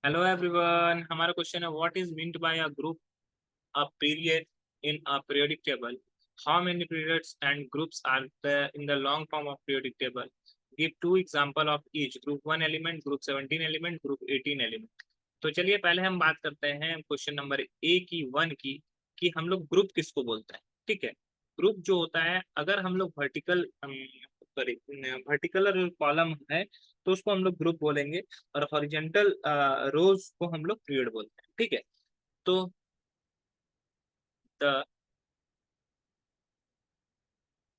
Hello everyone, हमारा question है what is meant by a group a period in a periodic table. How many periods and groups are there in the long form of periodic table. Give two example of each group 1 element, group 17 element, group 18 element. तो चलिए पहले हम बात करते हैं question number A की 1 की कि हम लोग ग्रुप किसको बोलते हैं। ठीक है, ग्रुप जो होता है, अगर हम लोग वर्टिकल कॉलम है तो उसको हम लोग ग्रुप बोलेंगे, और हॉरिजेंटल रोज को हम लोग पीरियड बोलते हैं। ठीक है, तो the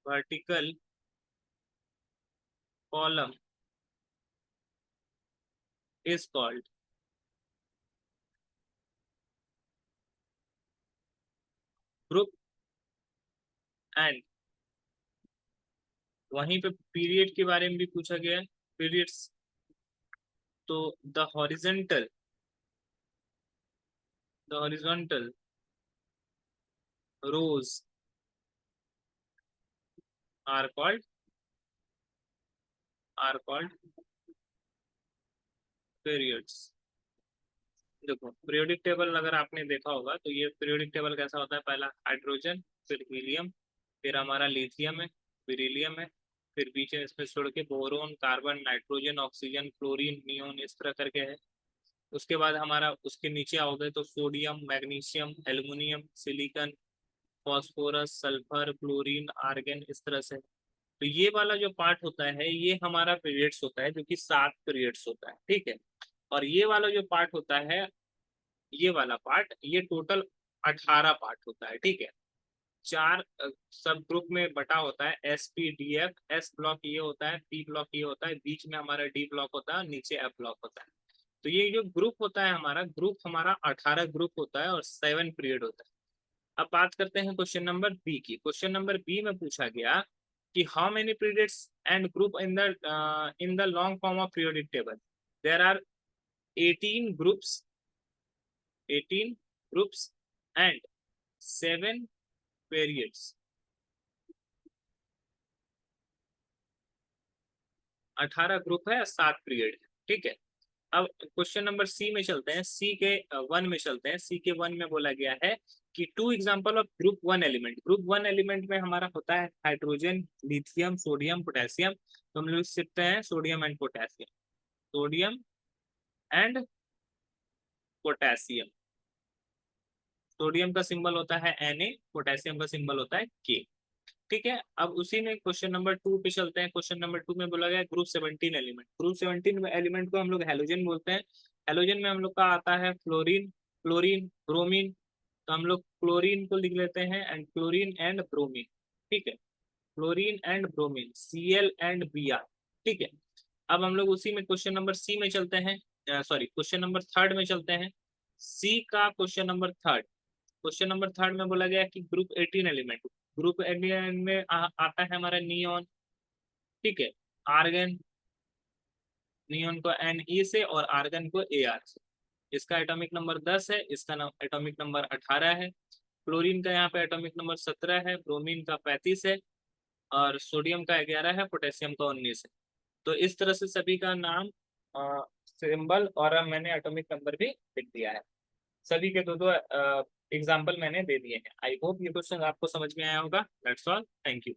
vertical column is called group, and वहीं पे पीरियड के बारे में भी पूछा गया है, पीरियड्स। तो the horizontal rows are called are called periods. देखो, पीरियोडिक टेबल अगर आपने देखा होगा तो ये पीरियोडिक टेबल कैसा होता है, पहला हाइड्रोजन, फिर हीलियम, फिर हमारा लिथियम है, बेरिलियम है, फिर बीच में इसमें छोड़ के boron, carbon, nitrogen, oxygen, chlorine, neon, इस तरह करके है। उसके बाद हमारा उसके नीचे आओगे तो sodium, magnesium, aluminium, silicon, phosphorus, sulphur, chlorine, argon, इस तरह से। तो ये वाला जो पार्ट होता है ये हमारा पीरियड्स होता है, जो कि 7 पीरियड्स होता है। ठीक है, और ये वाला जो पार्ट होता है, ये वाला पार्ट, ये टोटल 18 पार्ट होता है। ठीक है, चार सब ग्रुप में बटा होता है, SP, DF। एस ब्लॉक ये होता है, पी ब्लॉक ये होता है, बीच में हमारा डी ब्लॉक होता है, नीचे एफ ब्लॉक होता है। तो ये जो ग्रुप होता है हमारा, ग्रुप हमारा 18 ग्रुप होता है और 7 पीरियड होता है। अब बात करते हैं क्वेश्चन नंबर बी की। क्वेश्चन नंबर बी में पूछा गया कि how many periods and group in the long form of periodic table. There are 18 groups, 18 groups and 7 periods. 18 group है, 7 पीरियड है। ठीक है, अब क्वेश्चन नंबर सी में चलते हैं, सी के 1 में चलते हैं। सी के 1 में बोला गया है कि to example of group 1 element. Group 1 element में हमारा होता है हाइड्रोजन, लिथियम, सोडियम, पोटेशियम। तो हम लोग सीखते हैं sodium and potassium, sodium and potassium. Sodium का सिंबल होता है Na, पोटेशियम का सिंबल होता है K। ठीक है, अब उसी में क्वेश्चन नंबर 2 पे चलते हैं। क्वेश्चन नंबर 2 में बोला गया ग्रुप 17 एलिमेंट। ग्रुप 17 एलिमेंट को हम लोग हेलोजन बोलते हैं। हेलोजन में हम लोग का आता है फ्लोरीन, क्लोरीन, ब्रोमीन। तो हम लोग क्लोरीन को लिख लेते हैं, एंड क्लोरीन एंड ब्रोमीन। ठीक है, chlorine and bromine, Cl and Br। ठीक है, अब हम लोग उसी में क्वेश्चन नंबर सी में चलते हैं, सॉरी क्वेश्चन नंबर थर्ड में चलते हैं। सी का question number third, question number third में बोला गया कि ग्रुप 18 एलिमेंट। ग्रुप 18 में आता है हमारा नियोन। ठीक है, आर्गन, नियोन को Ne से और आर्गन को Ar से। इसका एटॉमिक नंबर 10 है, इसका एटॉमिक नंबर 18 है। क्लोरीन का यहाँ पे एटॉमिक नंबर 17 है, ब्रोमीन का 35 है, और सोडियम का 11 है, पोटेशियम का 19 है। तो इस तरह से सभी का नाम, सिंबल, और मैंने एटॉमिक नंबर भी लिख दिया है। सभी के दो दो एग्जाम्पल मैंने दे दिए हैं। आई होप ये क्वेश्चन आपको समझ में आया होगा। That's all, thank you.